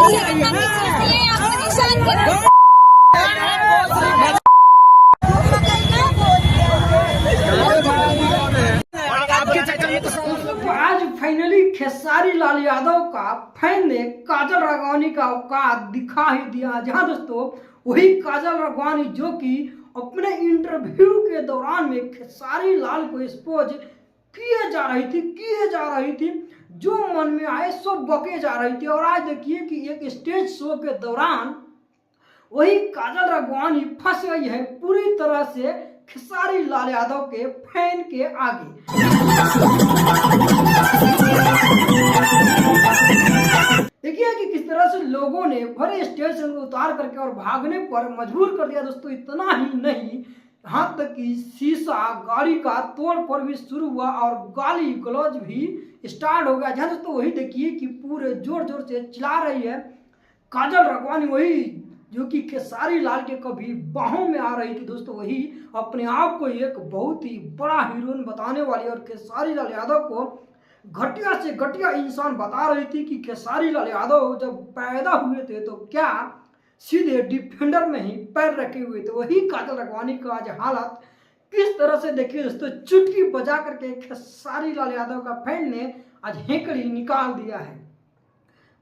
आज फाइनली खेसारी लाल यादव का फैन ने काजल राघवानी का औकात दिखा ही दिया। जहां दोस्तों वही काजल राघवानी जो कि अपने इंटरव्यू के दौरान में खेसारी लाल को एक्सपोज किए जा रही थी, जो मन में आए सो बके जा रही थी। और आज देखिए कि एक स्टेज शो के दौरान वही काजल राघवानी फंस गई है पूरी तरह से खेसारी लाल यादव के फैन के आगे। देखिए कि किस तरह से लोगों ने भरे स्टेज से उतार करके और भागने पर मजबूर कर दिया। दोस्तों इतना ही नहीं, यहाँ तक कि शीशा गाड़ी का तोड़ पर भी शुरू हुआ और गाली गलौज भी स्टार्ट हो गया। जहाँ दोस्तों वही देखिए कि पूरे जोर जोर से चिल्ला रही है काजल राघवानी, वही जो कि खेसारी लाल के कभी बाहों में आ रही थी। दोस्तों वही अपने आप को एक बहुत ही बड़ा हीरोइन बताने वाली और खेसारी लाल यादव को घटिया से घटिया इंसान बता रही थी कि खेसारी लाल यादव जब पैदा हुए थे तो क्या सीधे डिफेंडर में ही पैर रखे हुए थे। वही काजल राघवानी का आज हालत किस तरह से देखिए दोस्तों, चुटकी बजा करके खेसारी लाल यादव का फैन ने आज हेकड़ी निकाल दिया है।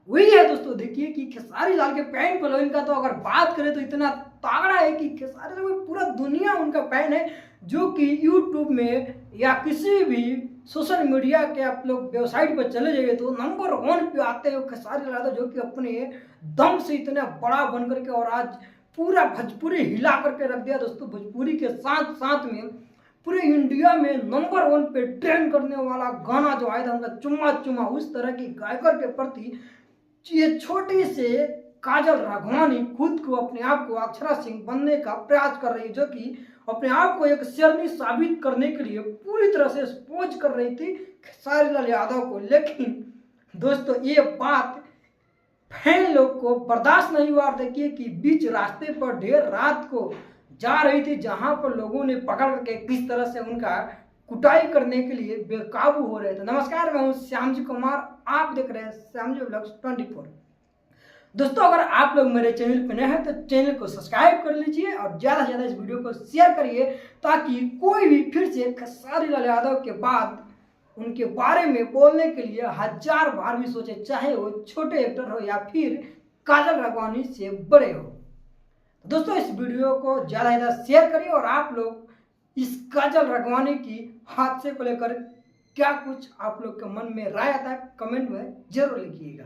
वही है दोस्तों, देखिए कि खेसारी लाल के फैन फॉलोइंग का तो अगर बात करें तो इतना तगड़ा है कि खेसारी लाल में पूरा दुनिया उनका फैन है, जो कि यूट्यूब में या किसी भी सोशल मीडिया के आप लोग वेबसाइट पर चले जाइए तो नंबर 1 पे आते हैं खेसारी लाल यादव, जो कि अपने दम से इतना बड़ा बन करके और आज पूरा भोजपुरी हिला करके रख दिया। दोस्तों भोजपुरी के साथ साथ में पूरे इंडिया में नंबर 1 पे ट्रेंड करने वाला गाना जो आया था उनका चुम्मा चुम्मा, उस तरह की गायकर के प्रति ये छोटी से काजल राघवानी खुद को अपने आप को अक्षरा सिंह बनने का प्रयास कर रही है, जो कि अपने आप को एक शेरनी साबित करने के लिए पूरी तरह से एक्सपोज कर रही थी खेसारी लाल यादव को। लेकिन दोस्तों ये बात फैन लोग को बर्दाश्त नहीं हुआ। देखिए कि बीच रास्ते पर देर रात को जा रही थी, जहां पर लोगों ने पकड़ करके किस तरह से उनका कुटाई करने के लिए बेकाबू हो रहे थे। नमस्कार, मैं हूं श्यामजी कुमार, आप देख रहे हैं श्यामजी व्लॉग्स 24। दोस्तों अगर आप लोग मेरे चैनल पर नए हैं तो चैनल को सब्सक्राइब कर लीजिए और ज़्यादा से ज़्यादा इस वीडियो को शेयर करिए, ताकि कोई भी फिर से खेसारी लाल यादव के बाद उनके बारे में बोलने के लिए 1000 बार भी सोचे, चाहे वो छोटे एक्टर हो या फिर काजल राघवानी से बड़े हो। दोस्तों इस वीडियो को ज़्यादा से ज़्यादा शेयर करिए और आप लोग इस काजल राघवानी की हादसे को लेकर क्या कुछ आप लोग के मन में राय आता है कमेंट में जरूर लिखिएगा।